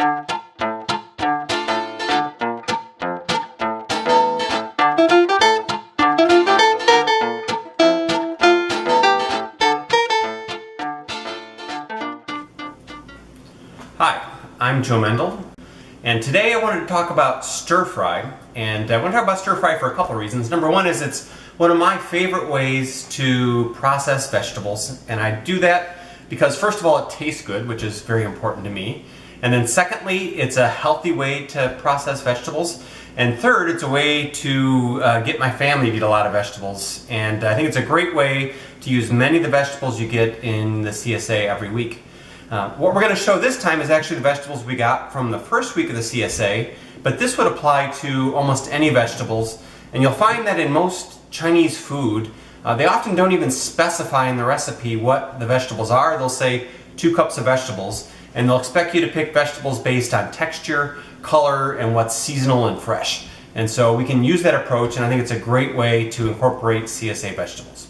Hi, I'm Joe Mendel, and today I wanted to talk about stir fry. And I want to talk about stir fry for a couple of reasons. Number one is it's one of my favorite ways to process vegetables, and I do that because first of all it tastes good, which is very important to me, and then secondly it's a healthy way to process vegetables, and third it's a way to get my family to eat a lot of vegetables, and I think it's a great way to use many of the vegetables you get in the CSA every week. What we're going to show this time is actually the vegetables we got from the first week of the CSA, but this would apply to almost any vegetables, and you'll find that in most Chinese food, they often don't even specify in the recipe what the vegetables are. They'll say 2 cups of vegetables, and they'll expect you to pick vegetables based on texture, color, and what's seasonal and fresh. And so we can use that approach, and I think it's a great way to incorporate CSA vegetables.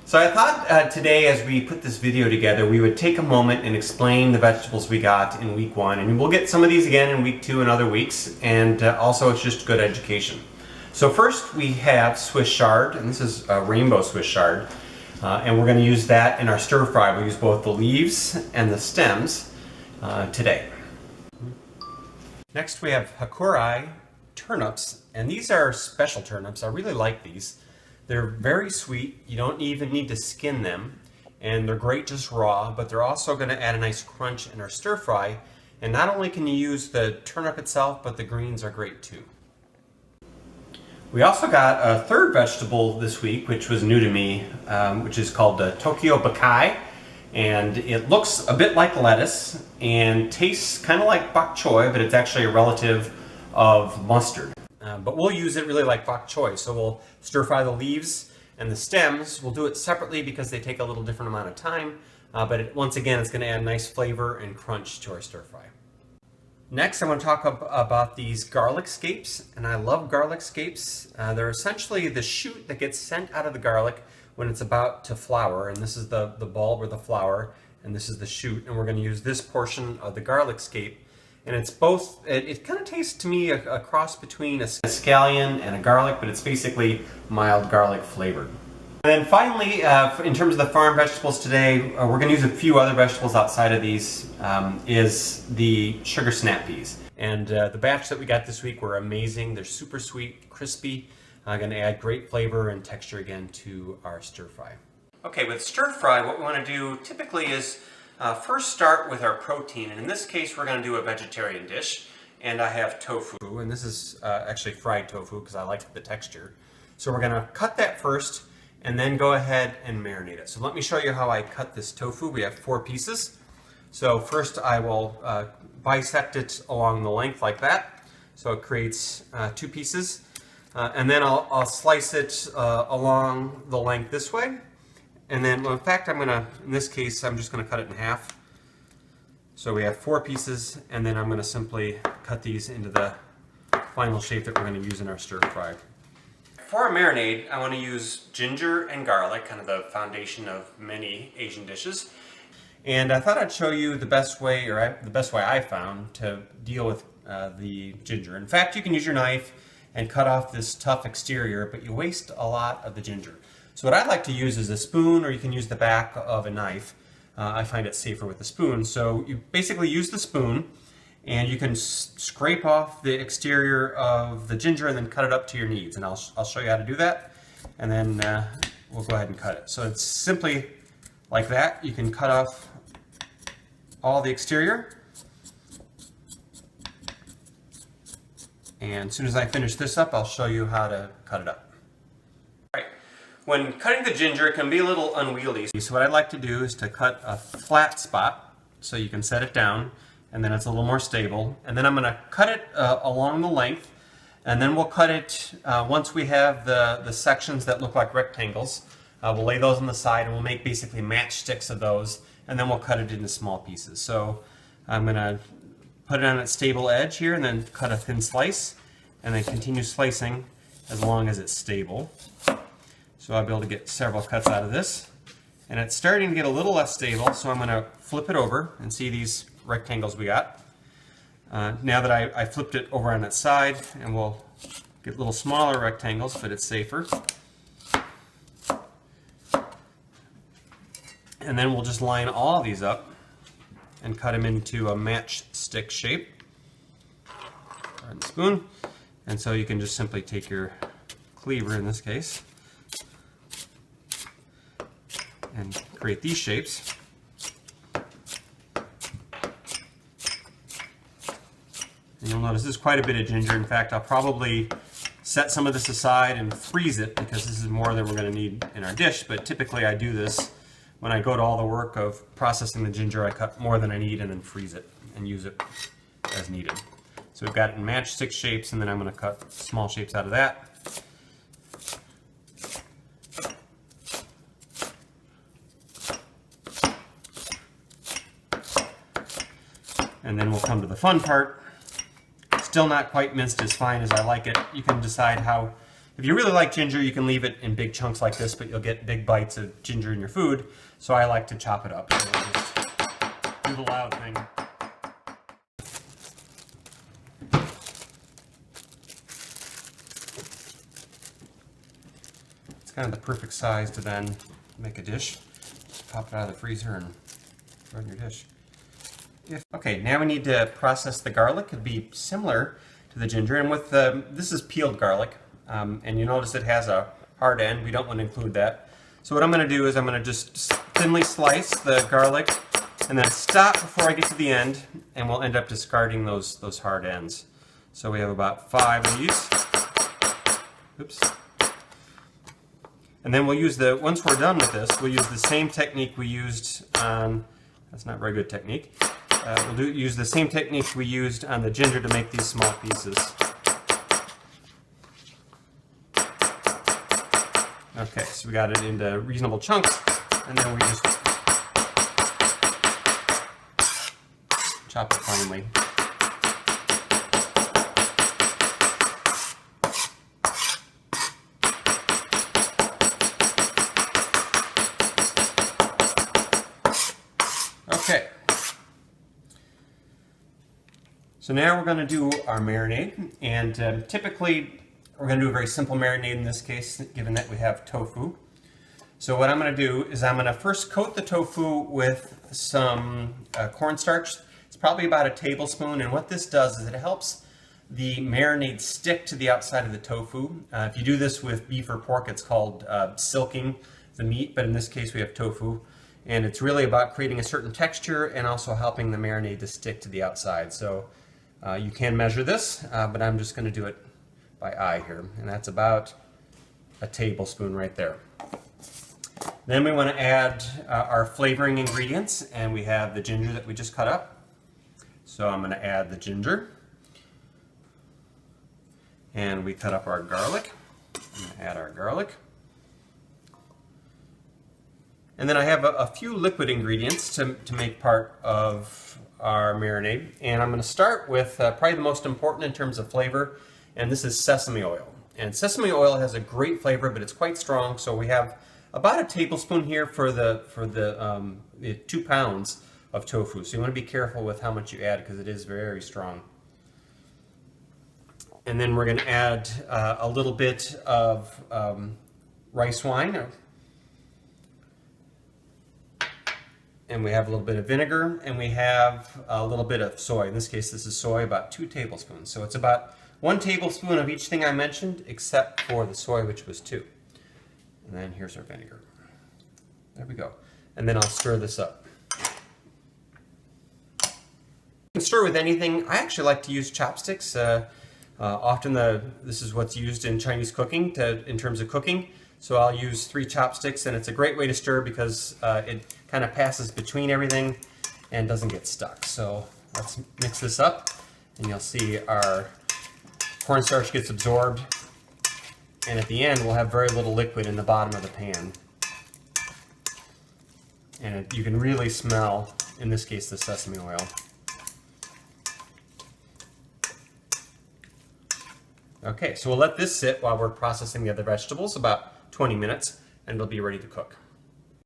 So I thought today as we put this video together we would take a moment and explain the vegetables we got in week 1, and we'll get some of these again in week 2 and other weeks, and also it's just good education. So first we have Swiss chard, and this is a rainbow Swiss chard, and we're going to use that in our stir fry. We'll use both the leaves and the stems today. Next we have hakurei turnips, and these are special turnips. I really like these. They're very sweet. You don't even need to skin them, and they're great just raw, but they're also going to add a nice crunch in our stir fry. And not only can you use the turnip itself, but the greens are great too. We also got a third vegetable this week, which was new to me, which is called Tokyo Bakai, and it looks a bit like lettuce and tastes kind of like bok choy, but it's actually a relative of mustard. But we'll use it really like bok choy, so we'll stir fry the leaves and the stems. We'll do it separately because they take a little different amount of time, but once again it's going to add nice flavor and crunch to our stir fry. Next I want to talk about these garlic scapes, and I love garlic scapes. They're essentially the shoot that gets sent out of the garlic when it's about to flower, and this is the bulb or the flower, and this is the shoot, and we're going to use this portion of the garlic scape. And it's both, it kind of tastes to me a cross between a scallion and a garlic, but it's basically mild garlic flavored. And then finally, in terms of the farm vegetables today, we're going to use a few other vegetables outside of these, is the sugar snap peas. And the batch that we got this week were amazing. They're super sweet, crispy, going to add great flavor and texture again to our stir fry. Okay, with stir fry, what we want to do typically is first start with our protein, and in this case we're going to do a vegetarian dish, and I have tofu, and this is actually fried tofu because I like the texture. So we're going to cut that first and then go ahead and marinate it. So let me show you how I cut this tofu. We have 4 pieces. So first I will bisect it along the length like that, so it creates 2 pieces, and then I'll slice it along the length this way. And then, well, in fact, in this case, I'm just going to cut it in half. So we have 4 pieces, and then I'm going to simply cut these into the final shape that we're going to use in our stir fry. For our marinade, I want to use ginger and garlic, kind of the foundation of many Asian dishes. And I thought I'd show you the best way, the best way I found to deal with the ginger. In fact, you can use your knife and cut off this tough exterior, but you waste a lot of the ginger. So what I'd like to use is a spoon, or you can use the back of a knife. I find it safer with the spoon. So you basically use the spoon, and you can scrape off the exterior of the ginger and then cut it up to your needs. And I'll show you how to do that, and then we'll go ahead and cut it. So it's simply like that. You can cut off all the exterior. And as soon as I finish this up, I'll show you how to cut it up. When cutting the ginger, it can be a little unwieldy. So what I'd like to do is to cut a flat spot so you can set it down, and then it's a little more stable. And then I'm going to cut it along the length, and then we'll cut it once we have the sections that look like rectangles. We'll lay those on the side, and we'll make basically matchsticks of those, and then we'll cut it into small pieces. So I'm going to put it on its stable edge here, and then cut a thin slice, and then continue slicing as long as it's stable. So I'll be able to get several cuts out of this. And it's starting to get a little less stable, so I'm going to flip it over and see these rectangles we got. Now that I flipped it over on its side, and we'll get little smaller rectangles, but it's safer. And then we'll just line all these up and cut them into a matchstick shape. Or the spoon. And so you can just simply take your cleaver in this case and create these shapes. And you'll notice there's quite a bit of ginger. In fact, I'll probably set some of this aside and freeze it because this is more than we're going to need in our dish. But typically I do this when I go to all the work of processing the ginger. I cut more than I need and then freeze it and use it as needed. So we've got it in matchstick shapes, and then I'm going to cut small shapes out of that. And then we'll come to the fun part. Still not quite minced as fine as I like it. You can decide how, if you really like ginger, you can leave it in big chunks like this, but you'll get big bites of ginger in your food. So I like to chop it up. So we'll just do the loud thing. It's kind of the perfect size to then make a dish. Just pop it out of the freezer and throw it in your dish. Okay, now we need to process the garlic. It'll be similar to the ginger, and with this is peeled garlic, and you notice it has a hard end. We don't want to include that. So what I'm going to do is I'm going to just thinly slice the garlic, and then stop before I get to the end, and we'll end up discarding those hard ends. So we have about 5 of these. Oops. And then we'll use once we're done with this, we'll use the same technique we used on. That's not very good technique. We'll use the same technique we used on the ginger to make these small pieces. Okay, so we got it into reasonable chunks, and then we just chop it finely. Okay. So now we're going to do our marinade, and typically we're going to do a very simple marinade in this case, given that we have tofu. So what I'm going to do is I'm going to first coat the tofu with some cornstarch. It's probably about a tablespoon, and what this does is it helps the marinade stick to the outside of the tofu. If you do this with beef or pork, it's called silking the meat, but in this case we have tofu. And it's really about creating a certain texture and also helping the marinade to stick to the outside. So you can measure this, but I'm just going to do it by eye here. And that's about a tablespoon right there. Then we want to add our flavoring ingredients, and we have the ginger that we just cut up. So I'm going to add the ginger. And we cut up our garlic. I'm going to add our garlic. And then I have a few liquid ingredients to make part of our marinade. And I'm going to start with probably the most important in terms of flavor, and this is sesame oil. And sesame oil has a great flavor, but it's quite strong. So we have about a tablespoon here for the 2 pounds of tofu. So you want to be careful with how much you add because it is very strong. And then we're going to add a little bit of rice wine. And we have a little bit of vinegar, and we have a little bit of soy. In this case, this is soy, about 2 tablespoons. So it's about 1 tablespoon of each thing I mentioned, except for the soy, which was 2. And then here's our vinegar. There we go. And then I'll stir this up. You can stir with anything. I actually like to use chopsticks. Often this is what's used in Chinese cooking in terms of cooking. So I'll use 3 chopsticks, and it's a great way to stir because it kind of passes between everything and doesn't get stuck. So let's mix this up, and you'll see our cornstarch gets absorbed, and at the end we'll have very little liquid in the bottom of the pan. And you can really smell, in this case, the sesame oil. Okay, so we'll let this sit while we're processing the other vegetables, about 20 minutes, and it'll be ready to cook.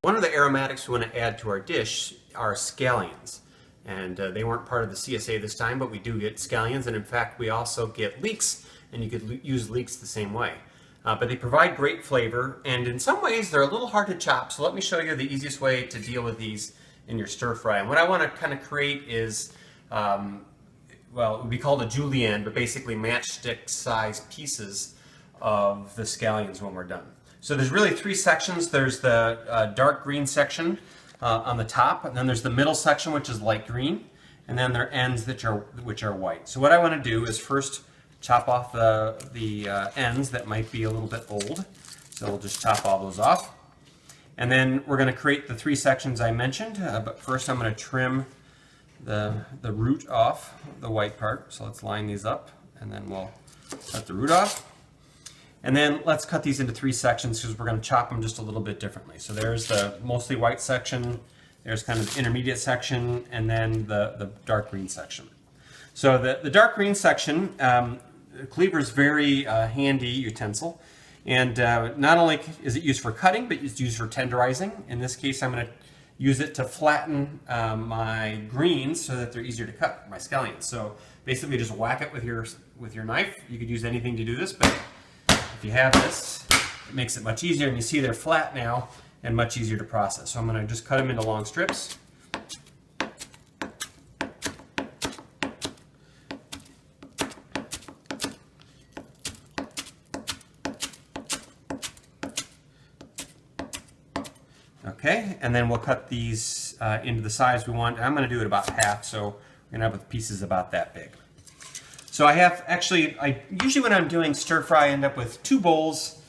One of the aromatics we want to add to our dish are scallions. And they weren't part of the CSA this time, but we do get scallions, and in fact we also get leeks, and you could use leeks the same way. But they provide great flavor, and in some ways they're a little hard to chop, so let me show you the easiest way to deal with these in your stir fry. And what I want to kind of create is, well, it would be called a julienne, but basically matchstick size pieces of the scallions when we're done. So there's really three sections. There's the dark green section on the top, and then there's the middle section, which is light green, and then there are ends which are white. So what I want to do is first chop off the ends that might be a little bit old. So we'll just chop all those off. And then we're going to create the three sections I mentioned, but first I'm going to trim the root off, the white part. So let's line these up, and then we'll cut the root off. And then let's cut these into three sections because we're going to chop them just a little bit differently. So there's the mostly white section, there's kind of the intermediate section, and then the dark green section. So the dark green section, cleaver is very handy utensil. And not only is it used for cutting, but it's used for tenderizing. In this case, I'm going to use it to flatten my greens so that they're easier to cut, my scallions. So basically just whack it with your knife. You could use anything to do this, but if you have this, it makes it much easier. And you see they're flat now and much easier to process. So I'm going to just cut them into long strips. Okay, and then we'll cut these into the size we want. I'm going to do it about half, so we're going to have pieces about that big. So I have, I usually when I'm doing stir fry, I end up with 2 bowls.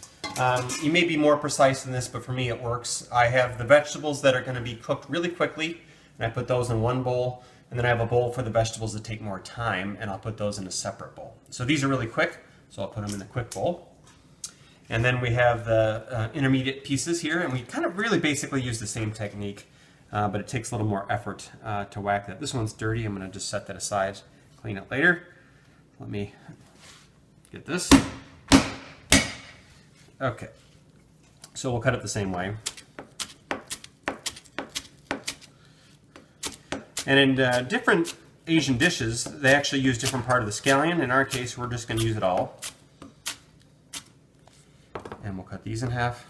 You may be more precise than this, but for me it works. I have the vegetables that are going to be cooked really quickly, and I put those in one bowl, and then I have a bowl for the vegetables that take more time, and I'll put those in a separate bowl. So these are really quick, so I'll put them in the quick bowl. And then we have the intermediate pieces here, and we kind of really basically use the same technique, but it takes a little more effort to whack that. This one's dirty. I'm going to just set that aside, clean it later. Let me get this. Okay, so we'll cut it the same way. And in different Asian dishes, they actually use different part of the scallion. In our case, we're just going to use it all. And we'll cut these in half.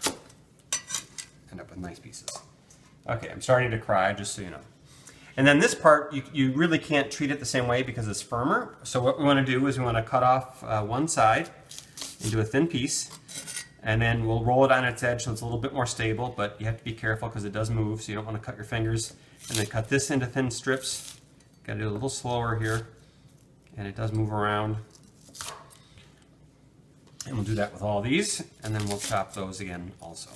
End up with nice pieces. Okay, I'm starting to cry, just so you know. And then this part, you really can't treat it the same way because it's firmer. So what we want to do is we want to cut off one side into a thin piece, and then we'll roll it on its edge so it's a little bit more stable, but you have to be careful because it does move, so you don't want to cut your fingers. And then cut this into thin strips. Got to do a little slower here, and it does move around. And we'll do that with all these, and then we'll chop those again also.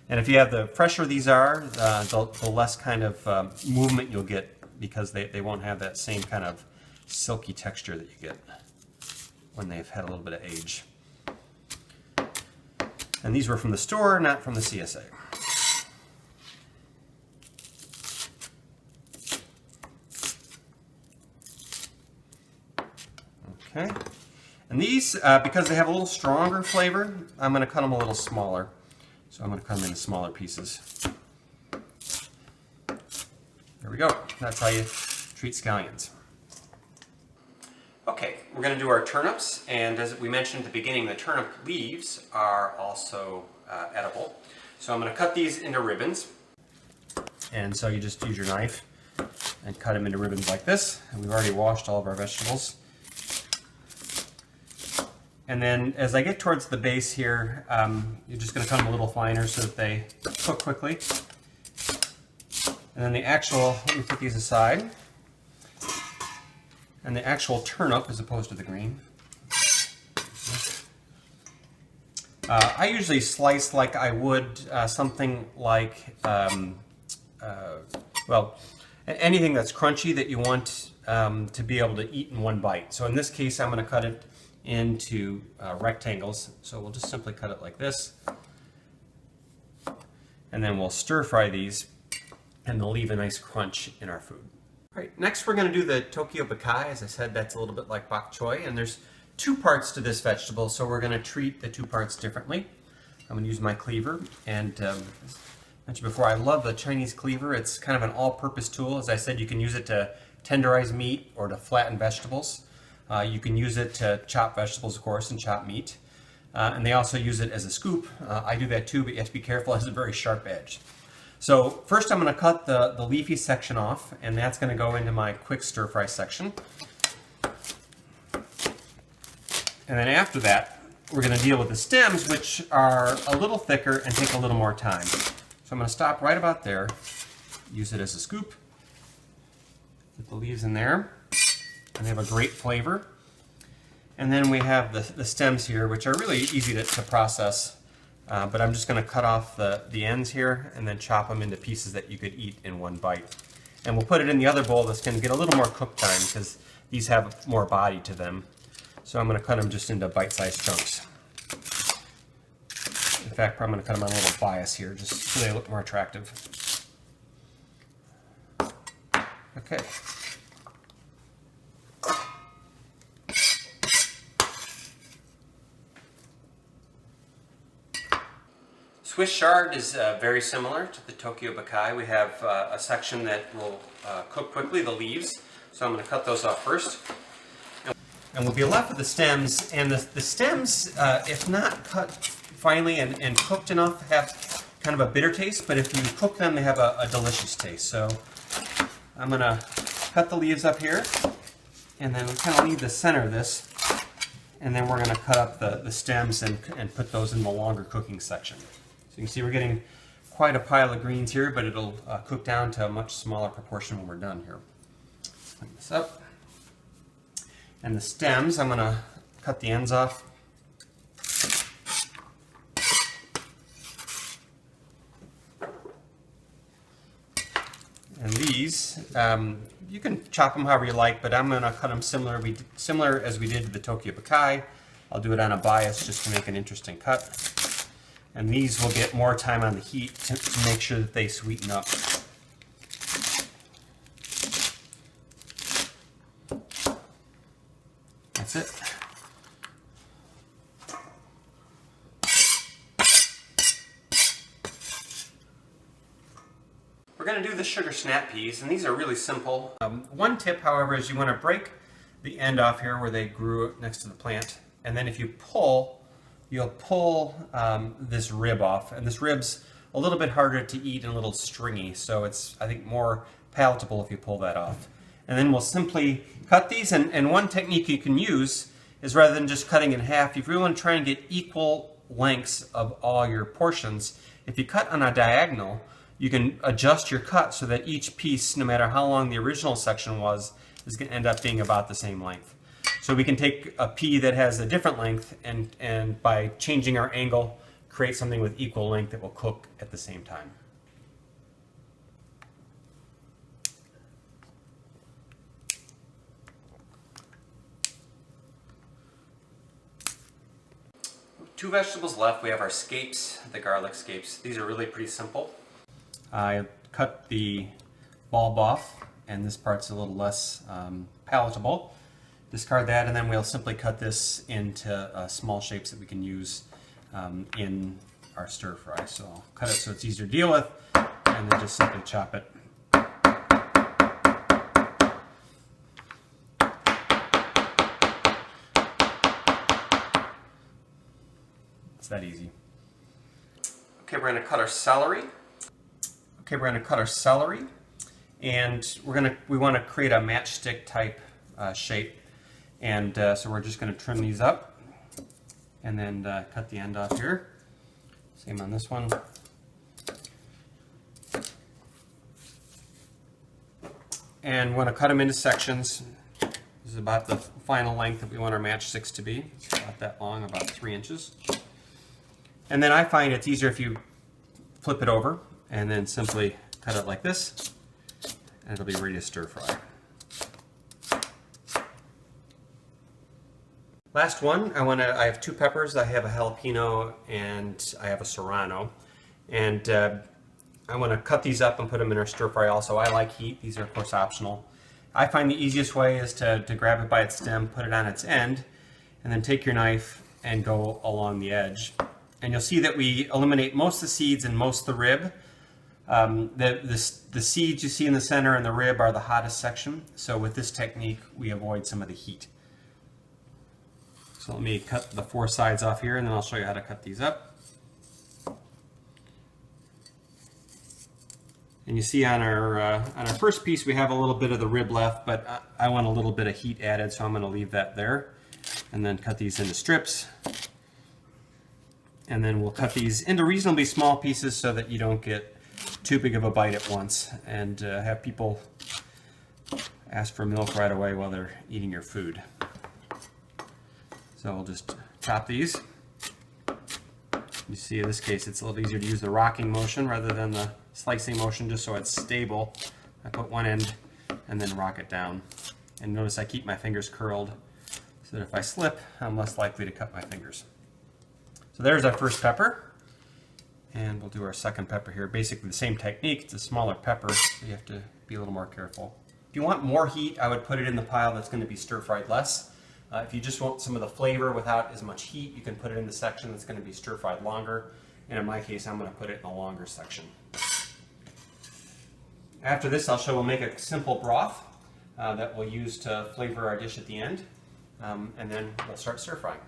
And if you have the fresher these are, the less kind of movement you'll get because they won't have that same kind of silky texture that you get when they've had a little bit of age. And these were from the store, not from the CSA. Okay, and these, because they have a little stronger flavor, I'm going to cut them a little smaller. So I'm going to cut them into smaller pieces. There we go. That's how you treat scallions. Okay, we're going to do our turnips, and as we mentioned at the beginning, the turnip leaves are also edible. So I'm going to cut these into ribbons. And so you just use your knife and cut them into ribbons like this. And we've already washed all of our vegetables. And then as I get towards the base here, you're just going to cut them a little finer so that they cook quickly. And then the actual, let me put these aside. And the actual turnip, as opposed to the green, I usually slice like I would something like, well, anything that's crunchy that you want to be able to eat in one bite. So in this case, I'm going to cut it into rectangles. So we'll just simply cut it like this. And then we'll stir fry these, and they'll leave a nice crunch in our food. All right, next we're going to do the Tokyo Bakai. As I said, that's a little bit like bok choy, and there's two parts to this vegetable, so we're going to treat the two parts differently. I'm going to use my cleaver, and as mentioned before, I love the Chinese cleaver. It's kind of an all-purpose tool. As I said, you can use it to tenderize meat or to flatten vegetables. You can use it to chop vegetables, of course, and chop meat. And they also use it as a scoop. I do that too, but you have to be careful. It has a very sharp edge. So first I'm going to cut the leafy section off, and that's going to go into my quick stir-fry section. And then after that, we're going to deal with the stems, which are a little thicker and take a little more time. So I'm going to stop right about there, use it as a scoop, put the leaves in there, and they have a great flavor. And then we have the stems here, which are really easy to process, but I'm just going to cut off the ends here and then chop them into pieces that you could eat in one bite. And we'll put it in the other bowl that's going to get a little more cook time because these have more body to them. So I'm going to cut them just into bite-sized chunks. In fact, I'm going to cut them on a little bias here just so they look more attractive. Okay. Swiss chard is very similar to the Tokyo Bakai. We have a section that will cook quickly, the leaves. So I'm going to cut those off first. And we'll be left with the stems. And the stems, if not cut finely and cooked enough, have kind of a bitter taste. But if you cook them, they have a delicious taste. So I'm going to cut the leaves up here. And then kind of leave the center of this. And then we're going to cut up the stems and put those in the longer cooking section. So you can see we're getting quite a pile of greens here, but it'll cook down to a much smaller proportion when we're done here. Clean this up. And the stems, I'm going to cut the ends off. And these, you can chop them however you like, but I'm going to cut them similar as we did to the Tokyo Bakai. I'll do it on a bias just to make an interesting cut. And these will get more time on the heat to make sure that they sweeten up. That's it. We're going to do the sugar snap peas, and these are really simple. One tip, however, is you want to break the end off here where they grew next to the plant, and then if you pull, you'll pull this rib off, and this rib's a little bit harder to eat and a little stringy, so it's, I think, more palatable if you pull that off. And then we'll simply cut these, and one technique you can use is rather than just cutting in half, if you really want to try and get equal lengths of all your portions, if you cut on a diagonal, you can adjust your cut so that each piece, no matter how long the original section was, is going to end up being about the same length. So we can take a pea that has a different length and by changing our angle, create something with equal length that will cook at the same time. Two vegetables left. We have our scapes, the garlic scapes. These are really pretty simple. I cut the bulb off, and this part's a little less palatable. Discard that, and then we'll simply cut this into small shapes that we can use in our stir fry. So I'll cut it so it's easier to deal with, and then just simply chop it. It's that easy. Okay, we're going to cut our celery. And we want to create a matchstick type shape. And so we're just going to trim these up and then cut the end off here. Same on this one. And we want to cut them into sections. This is about the final length that we want our matchsticks to be. It's about that long, about 3 inches. And then I find it's easier if you flip it over and then simply cut it like this, and it'll be ready to stir fry. Last one, I have 2 peppers. I have a jalapeno and I have a serrano. And I want to cut these up and put them in our stir fry also. I like heat. These are of course optional. I find the easiest way is to grab it by its stem, put it on its end, and then take your knife and go along the edge. And you'll see that we eliminate most of the seeds and most of the rib. The seeds you see in the center and the rib are the hottest section. So with this technique, we avoid some of the heat. So let me cut the 4 sides off here, and then I'll show you how to cut these up. And you see on our first piece we have a little bit of the rib left, but I want a little bit of heat added, so I'm going to leave that there. And then cut these into strips. And then we'll cut these into reasonably small pieces so that you don't get too big of a bite at once and have people ask for milk right away while they're eating your food. So we'll just chop these. You see in this case it's a little easier to use the rocking motion rather than the slicing motion, just so it's stable. I put one end and then rock it down. And notice I keep my fingers curled so that if I slip, I'm less likely to cut my fingers. So there's our first pepper. And we'll do our second pepper here. Basically the same technique, it's a smaller pepper, so you have to be a little more careful. If you want more heat, I would put it in the pile that's going to be stir-fried less. If you just want some of the flavor without as much heat, you can put it in the section that's going to be stir-fried longer. And in my case, I'm going to put it in a longer section. After this, we'll make a simple broth that we'll use to flavor our dish at the end. And then we'll start stir-frying.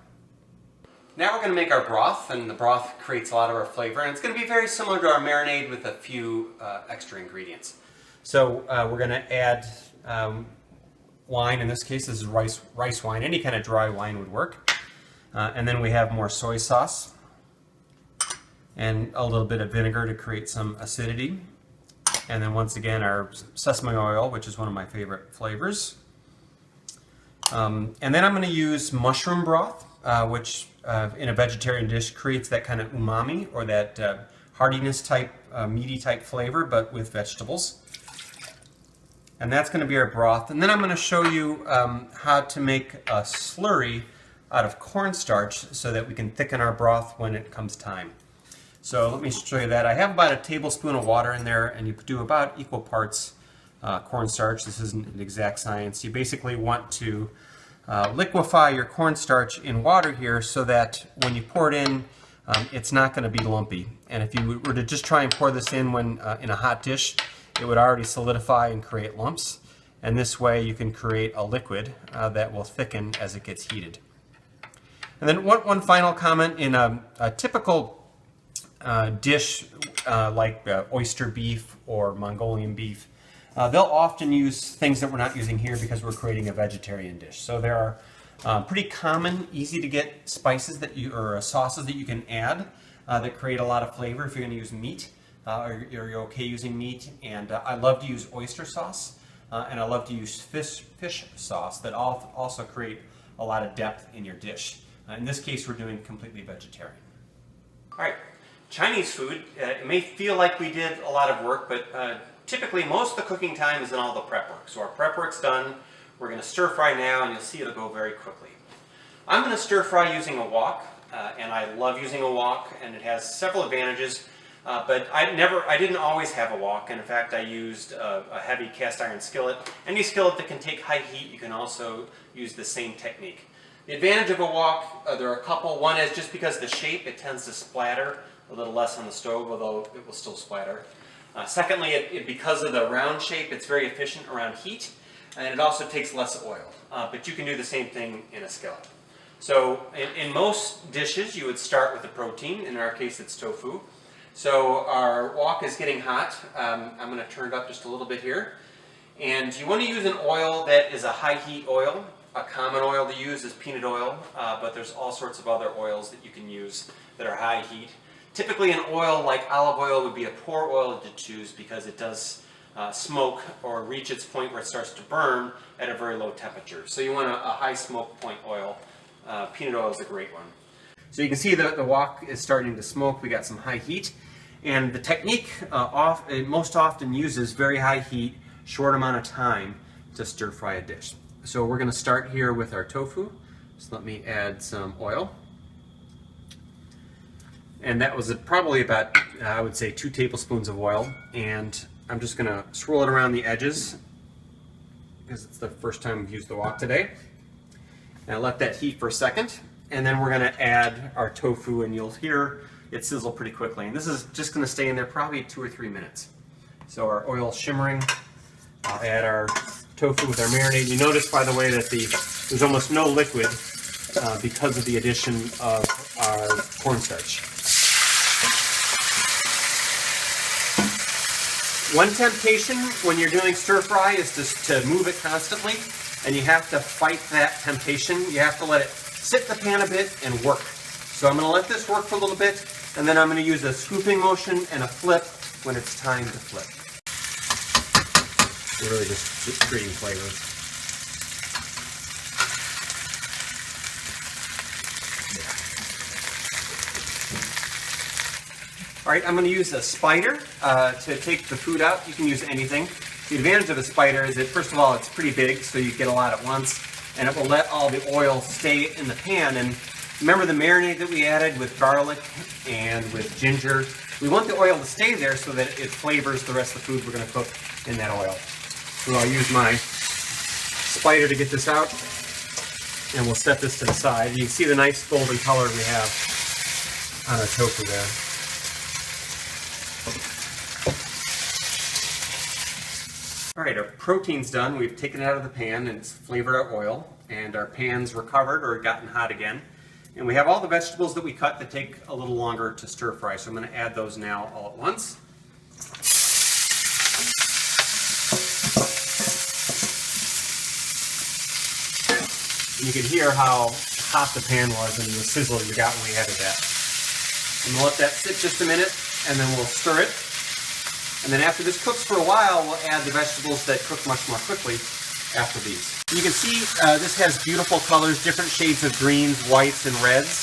Now we're going to make our broth, and the broth creates a lot of our flavor, and it's going to be very similar to our marinade with a few extra ingredients. So we're going to add wine. In this case, this is rice wine. Any kind of dry wine would work. And then we have more soy sauce and a little bit of vinegar to create some acidity. And then once again, our sesame oil, which is one of my favorite flavors. And then I'm going to use mushroom broth, which in a vegetarian dish creates that kind of umami, or that heartiness type, meaty type flavor, but with vegetables. And that's going to be our broth. And then I'm going to show you how to make a slurry out of cornstarch so that we can thicken our broth when it comes time. So let me show you that. I have about a tablespoon of water in there, and you do about equal parts cornstarch. This isn't an exact science. You basically want to liquefy your cornstarch in water here so that when you pour it in, it's not going to be lumpy. And if you were to just try and pour this in when in a hot dish, it would already solidify and create lumps. And this way you can create a liquid that will thicken as it gets heated. And then one final comment. In a typical dish like oyster beef or Mongolian beef, they'll often use things that we're not using here because we're creating a vegetarian dish. So there are pretty common, easy to get spices that or sauces that you can add that create a lot of flavor if you're going to use meat, or you're okay using meat. And I love to use oyster sauce, and I love to use fish sauce that also create a lot of depth in your dish. In this case, we're doing completely vegetarian. All right, Chinese food, it may feel like we did a lot of work, but typically most of the cooking time is in all the prep work. So our prep work's done. We're going to stir fry now, and you'll see it'll go very quickly. I'm going to stir fry using a wok, and I love using a wok, and it has several advantages. But I didn't always have a wok, and in fact I used a heavy cast iron skillet. Any skillet that can take high heat, you can also use the same technique. The advantage of a wok, there are a couple. One is just because of the shape, it tends to splatter a little less on the stove, although it will still splatter. Secondly, because of the round shape, it's very efficient around heat, and it also takes less oil. But you can do the same thing in a skillet. So in most dishes, you would start with the protein. In our case, it's tofu. So our wok is getting hot. I'm going to turn it up just a little bit here. And you want to use an oil that is a high heat oil. A common oil to use is peanut oil, but there's all sorts of other oils that you can use that are high heat. Typically an oil like olive oil would be a poor oil to choose because it does smoke or reach its point where it starts to burn at a very low temperature. So you want a high smoke point oil. Peanut oil is a great one. So you can see the wok is starting to smoke. We got some high heat. And the technique most often uses very high heat, short amount of time to stir fry a dish. So we're going to start here with our tofu. So let me add some oil. And that was probably about, I would say, 2 tablespoons of oil. And I'm just going to swirl it around the edges because it's the first time we've used the wok today. Now let that heat for a second, and then we're going to add our tofu, and you'll hear it sizzle pretty quickly. And this is just going to stay in there probably 2 or 3 minutes. So our oil's shimmering. I'll add our tofu with our marinade. You notice, by the way, that there's almost no liquid because of the addition of our cornstarch. One temptation when you're doing stir fry is to move it constantly, and you have to fight that temptation. You have to let it sit in the pan a bit and work. So I'm going to let this work for a little bit, and then I'm going to use a scooping motion and a flip when it's time to flip. We're really just creating flavors. All right, I'm going to use a spider to take the food out. You can use anything. The advantage of a spider is that, first of all, it's pretty big, so you get a lot at once, and it will let all the oil stay in the pan. And remember the marinade that we added with garlic and with ginger? We want the oil to stay there so that it flavors the rest of the food we're going to cook in that oil. So I'll use my spider to get this out, and we'll set this to the side. You can see the nice golden color we have on our tofu there. All right, our protein's done. We've taken it out of the pan and it's flavored our oil, and our pan's recovered or gotten hot again. And we have all the vegetables that we cut that take a little longer to stir fry, so I'm going to add those now all at once. And you can hear how hot the pan was and the sizzle you got when we added that. And we'll let that sit just a minute, and then we'll stir it. And then after this cooks for a while, we'll add the vegetables that cook much more quickly after these. You can see this has beautiful colors, different shades of greens, whites, and reds.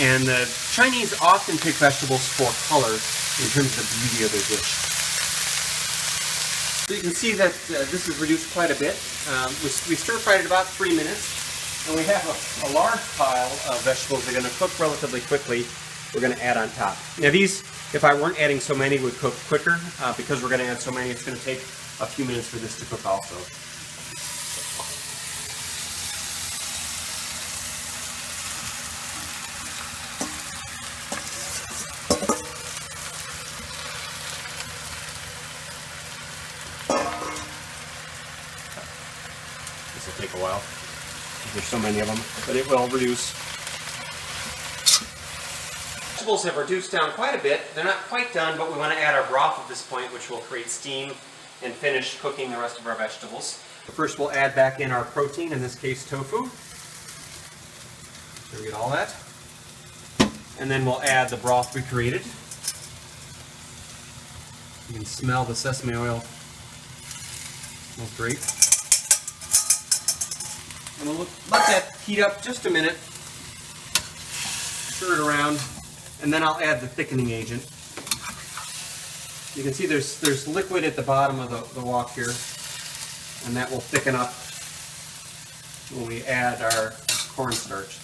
And the Chinese often pick vegetables for color in terms of the beauty of their dish. So you can see that this is reduced quite a bit. We stir-fried it about 3 minutes. And we have a large pile of vegetables that are going to cook relatively quickly. We're going to add on top. Now these, if I weren't adding so many, would cook quicker. Because we're going to add so many, it's going to take a few minutes for this to cook also. This will take a while. There's so many of them, but it will reduce. Vegetables have reduced down quite a bit. They're not quite done, but we want to add our broth at this point, which will create steam and finish cooking the rest of our vegetables. First we'll add back in our protein, in this case tofu. So we get all that. And then we'll add the broth we created. You can smell the sesame oil. Smells great. And we'll let that heat up just a minute. Stir it around. And then I'll add the thickening agent. You can see there's liquid at the bottom of the wok here, and that will thicken up when we add our cornstarch.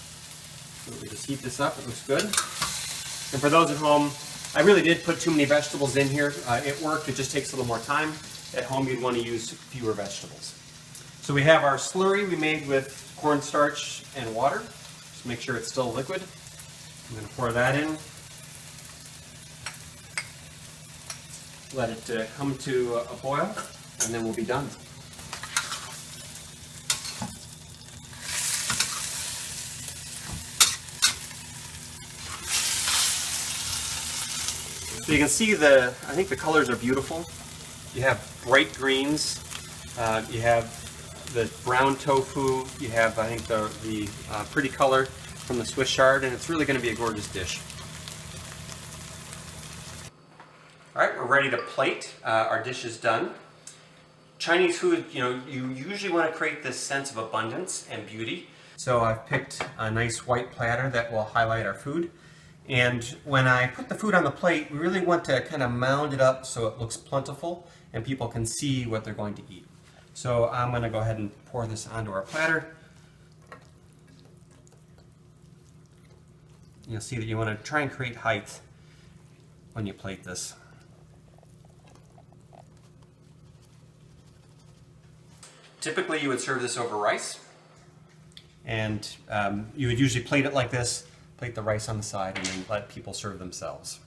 So we just heat this up. It looks good. And for those at home, I really did put too many vegetables in here. It worked. It just takes a little more time. At home, you'd want to use fewer vegetables. So we have our slurry we made with cornstarch and water. Just make sure it's still liquid. I'm going to pour that in. Let it come to a boil, and then we'll be done. So you can see I think the colors are beautiful. You have bright greens. You have the brown tofu. You have, I think, the pretty color from the Swiss chard, and it's really going to be a gorgeous dish. All right, we're ready to plate. Our dish is done. Chinese food, you usually want to create this sense of abundance and beauty. So I've picked a nice white platter that will highlight our food. And when I put the food on the plate, we really want to kind of mound it up so it looks plentiful and people can see what they're going to eat. So I'm going to go ahead and pour this onto our platter. You'll see that you want to try and create height when you plate this. Typically you would serve this over rice. And you would usually plate it like this, plate the rice on the side, and then let people serve themselves.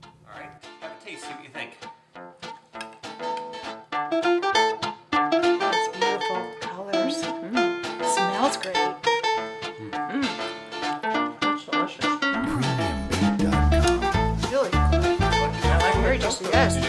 All right, have a taste, see what you think. It's beautiful colors. Smells great. That's delicious. Really good. Very delicious. Yes.